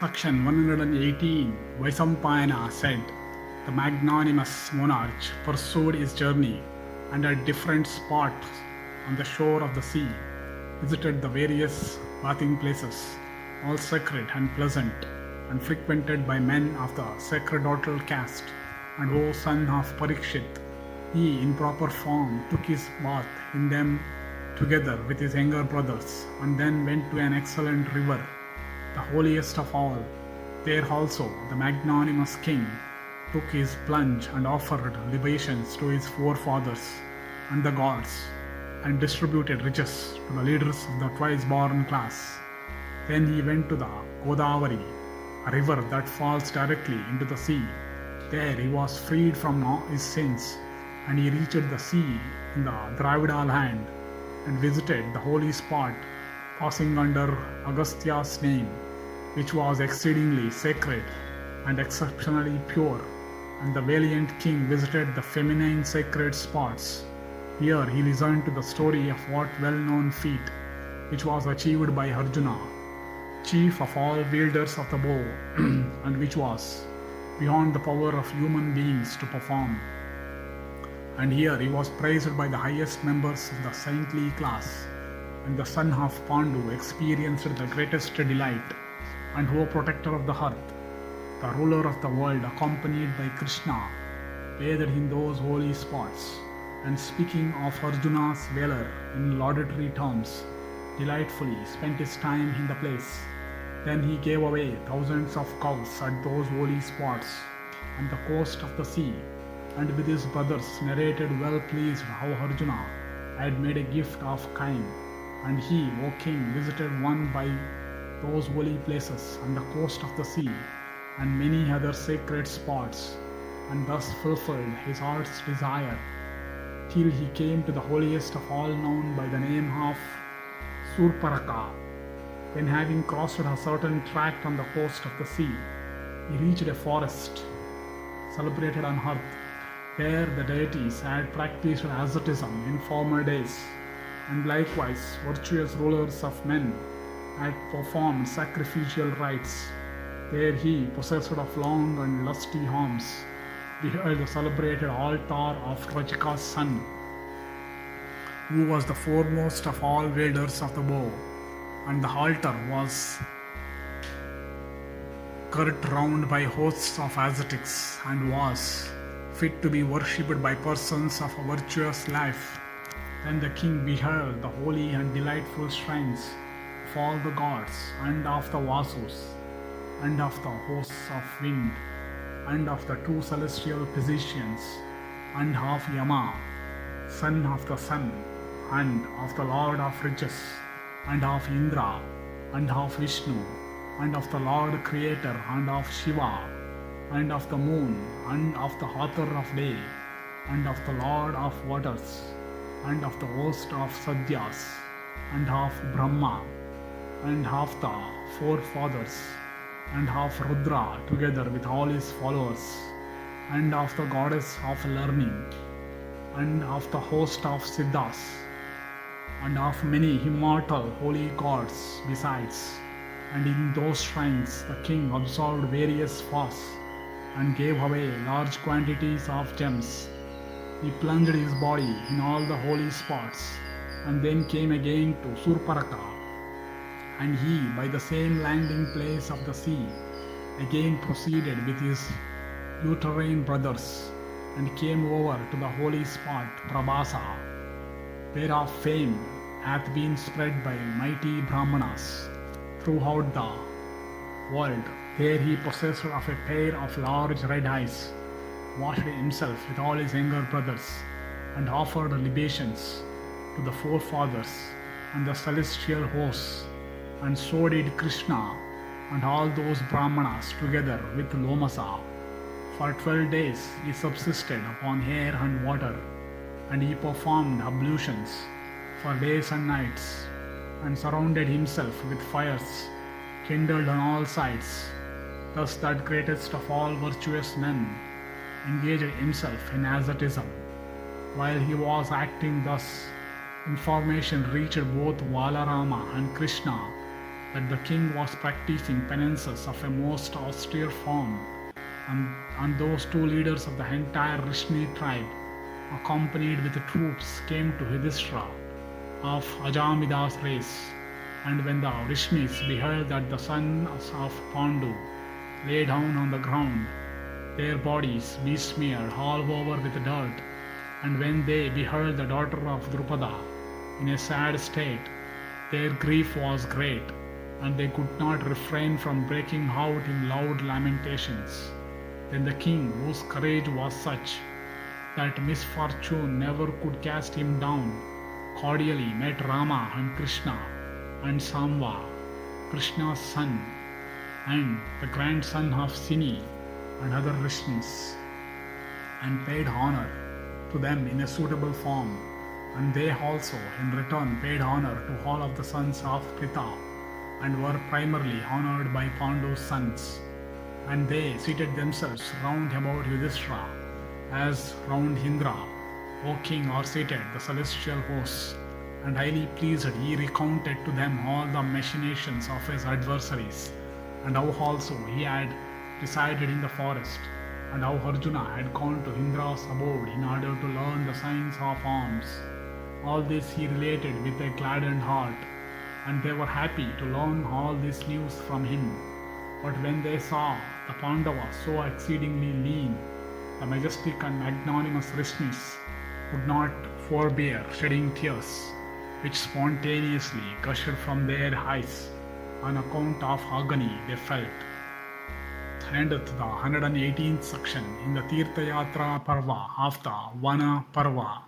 Section 118 Vaisampayana said, "The magnanimous monarch pursued his journey and at different spots on the shore of the sea visited the various bathing places, all sacred and pleasant, and frequented by men of the sacerdotal caste. And O son of Parikshit, he in proper form took his bath in them together with his younger brothers, and then went to an excellent river, the holiest of all. There also the magnanimous king took his plunge and offered libations to his forefathers and the gods, and distributed riches to the leaders of the twice-born class. Then he went to the Godavari, a river that falls directly into the sea. There he was freed from all his sins, and he reached the sea in the Dravida land and visited the holy spot, passing under Agastya's name, which was exceedingly sacred and exceptionally pure. And the valiant king visited the feminine sacred spots. Here he listened to the story of what well-known feat which was achieved by Arjuna, chief of all wielders of the bow, and which was beyond the power of human beings to perform. And here he was praised by the highest members of the saintly class, and the son of Pandu experienced the greatest delight. And O protector of the earth, the ruler of the world, accompanied by Krishna, bathed in those holy spots, and speaking of Arjuna's valor in laudatory terms, delightfully spent his time in the place. Then he gave away thousands of cows at those holy spots on the coast of the sea, and with his brothers narrated well pleased how Arjuna had made a gift of kind. And he, O king, visited one by those holy places on the coast of the sea, and many other sacred spots, and thus fulfilled his heart's desire, till he came to the holiest of all, known by the name of Surparaka. When having crossed a certain tract on the coast of the sea, he reached a forest celebrated on earth. There the deities had practiced asceticism in former days, and likewise virtuous rulers of men had performed sacrificial rites. There he, possessed of long and lusty arms, beheld the celebrated altar of Rajika's son, who was the foremost of all wielders of the bow, and the altar was girt round by hosts of ascetics, and was fit to be worshipped by persons of a virtuous life. Then the king beheld the holy and delightful shrines of all the gods, and of the Vasus, and of the hosts of wind, and of the two celestial physicians, and of Yama, son of the sun, and of the Lord of riches, and of Indra, and of Vishnu, and of the Lord Creator, and of Shiva, and of the moon, and of the author of day, and of the Lord of waters, and of the host of Sadyas, and of Brahma, and of the forefathers, and of Rudra together with all his followers, and of the goddess of learning, and of the host of Siddhas, and of many immortal holy gods besides. And in those shrines the king observed various fasts, and gave away large quantities of gems. He plunged his body in all the holy spots, and then came again to Surparaka. And he, by the same landing place of the sea, again proceeded with his uterine brothers, and came over to the holy spot Prabhasa, whereof fame hath been spread by mighty Brahmanas throughout the world. There he, possessed of a pair of large red eyes, washed himself with all his younger brothers, and offered libations to the forefathers and the celestial hosts. And so did Krishna and all those Brahmanas together with Lomasa. For 12 days he subsisted upon air and water, and he performed ablutions for days and nights, and surrounded himself with fires kindled on all sides. Thus that greatest of all virtuous men engaged himself in asceticism. While he was acting thus, information reached both Balarama and Krishna that the king was practicing penances of a most austere form, and those two leaders of the entire Rishni tribe, accompanied with the troops, came to Yudhishthira of Ajamida's race. And when the Rishnis beheld that the sons of Pandu lay down on the ground, their bodies besmeared all over with dirt, and when they beheld the daughter of Drupada in a sad state, their grief was great, and they could not refrain from breaking out in loud lamentations. Then the king, whose courage was such that misfortune never could cast him down, cordially met Rama and Krishna and Samva, Krishna's son, and the grandson of Sini and other Rishnis, and paid honor to them in a suitable form, and they also in return paid honor to all of the sons of Pritha, and were primarily honored by Pandu's sons. And they seated themselves round about Yudhishthira, as round Indra, O king, are seated the celestial hosts. And highly pleased, he recounted to them all the machinations of his adversaries, and how also he had resided in the forest, and how Arjuna had gone to Indra's abode in order to learn the science of arms. All this he related with a gladdened heart, and they were happy to learn all this news from him. But when they saw the Pandavas so exceedingly lean, the majestic and magnanimous Rishnis could not forbear shedding tears, which spontaneously gushed from their eyes on account of agony they felt. Endeth the 118th section in the Tirtha-yatra Parva of the Vana Parva.